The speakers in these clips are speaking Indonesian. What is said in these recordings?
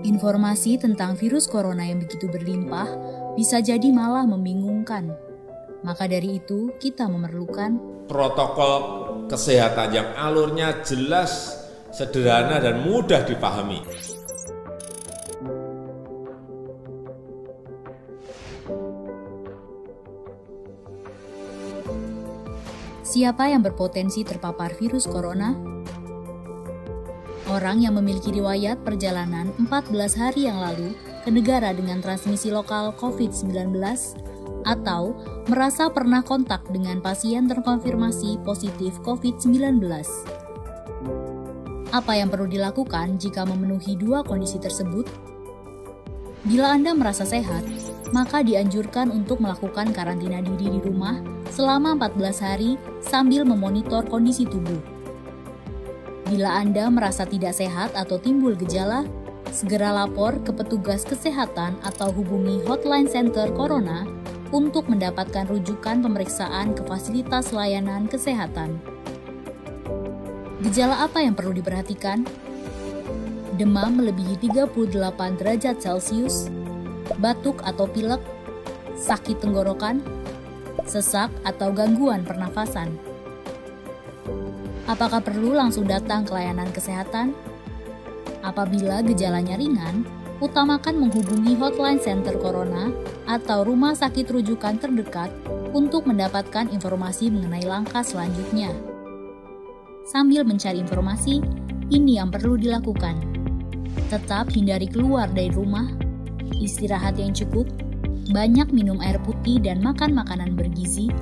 Informasi tentang virus corona yang begitu berlimpah bisa jadi malah membingungkan. Maka dari itu, kita memerlukan protokol kesehatan yang alurnya jelas, sederhana, dan mudah dipahami. Siapa yang berpotensi terpapar virus corona? Orang yang memiliki riwayat perjalanan 14 hari yang lalu ke negara dengan transmisi lokal COVID-19 atau merasa pernah kontak dengan pasien terkonfirmasi positif COVID-19. Apa yang perlu dilakukan jika memenuhi dua kondisi tersebut? Bila Anda merasa sehat, maka dianjurkan untuk melakukan karantina diri di rumah selama 14 hari sambil memonitor kondisi tubuh. Bila Anda merasa tidak sehat atau timbul gejala, segera lapor ke petugas kesehatan atau hubungi Hotline Center Corona untuk mendapatkan rujukan pemeriksaan ke fasilitas layanan kesehatan. Gejala apa yang perlu diperhatikan? Demam melebihi 38 derajat Celcius, batuk atau pilek, sakit tenggorokan, sesak atau gangguan pernafasan. Apakah perlu langsung datang ke layanan kesehatan? Apabila gejalanya ringan, utamakan menghubungi Hotline Center Corona atau rumah sakit rujukan terdekat untuk mendapatkan informasi mengenai langkah selanjutnya. Sambil mencari informasi, ini yang perlu dilakukan. Tetap hindari keluar dari rumah, istirahat yang cukup, banyak minum air putih dan makan makanan bergizi,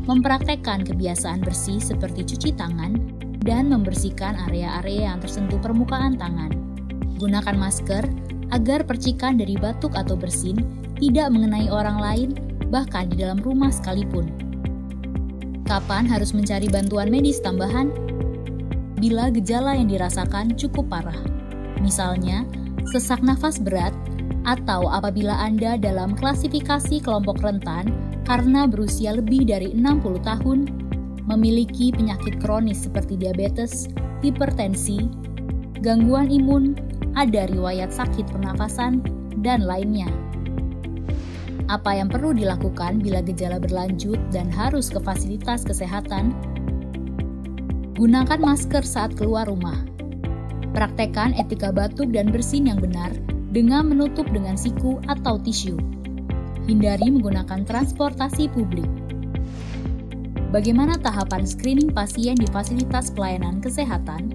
mempraktekkan kebiasaan bersih seperti cuci tangan, dan membersihkan area-area yang tersentuh permukaan tangan. Gunakan masker agar percikan dari batuk atau bersin tidak mengenai orang lain, bahkan di dalam rumah sekalipun. Kapan harus mencari bantuan medis tambahan? Bila gejala yang dirasakan cukup parah, misalnya sesak nafas berat, atau apabila Anda dalam klasifikasi kelompok rentan karena berusia lebih dari 60 tahun, memiliki penyakit kronis seperti diabetes, hipertensi, gangguan imun, ada riwayat sakit pernafasan, dan lainnya. Apa yang perlu dilakukan bila gejala berlanjut dan harus ke fasilitas kesehatan? Gunakan masker saat keluar rumah. Praktekkan etika batuk dan bersin yang benar dengan menutup dengan siku atau tisu. Hindari menggunakan transportasi publik. Bagaimana tahapan screening pasien di fasilitas pelayanan kesehatan?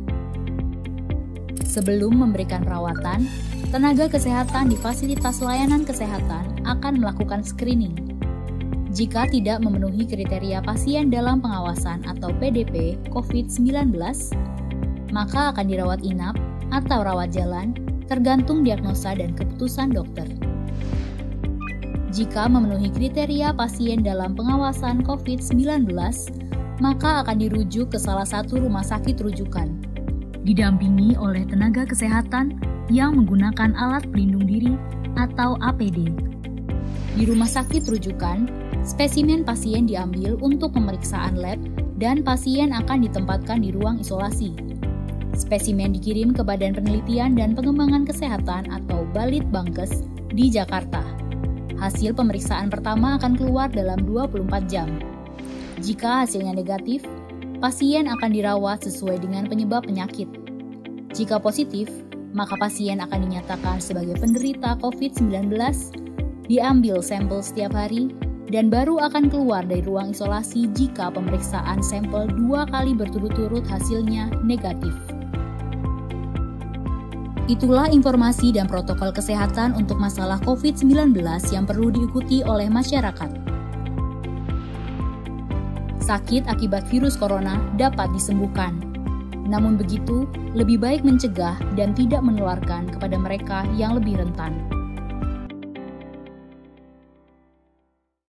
Sebelum memberikan perawatan, tenaga kesehatan di fasilitas layanan kesehatan akan melakukan screening. Jika tidak memenuhi kriteria pasien dalam pengawasan atau PDP COVID-19, maka akan dirawat inap atau rawat jalan tergantung diagnosa dan keputusan dokter. Jika memenuhi kriteria pasien dalam pengawasan COVID-19, maka akan dirujuk ke salah satu rumah sakit rujukan, didampingi oleh tenaga kesehatan yang menggunakan alat pelindung diri atau APD. Di rumah sakit rujukan, spesimen pasien diambil untuk pemeriksaan lab dan pasien akan ditempatkan di ruang isolasi. Spesimen dikirim ke Badan Penelitian dan Pengembangan Kesehatan atau Balitbangkes di Jakarta. Hasil pemeriksaan pertama akan keluar dalam 24 jam. Jika hasilnya negatif, pasien akan dirawat sesuai dengan penyebab penyakit. Jika positif, maka pasien akan dinyatakan sebagai penderita COVID-19, diambil sampel setiap hari, dan baru akan keluar dari ruang isolasi jika pemeriksaan sampel 2 kali berturut-turut hasilnya negatif. Itulah informasi dan protokol kesehatan untuk masalah COVID-19 yang perlu diikuti oleh masyarakat. Sakit akibat virus corona dapat disembuhkan. Namun begitu, lebih baik mencegah dan tidak menularkan kepada mereka yang lebih rentan.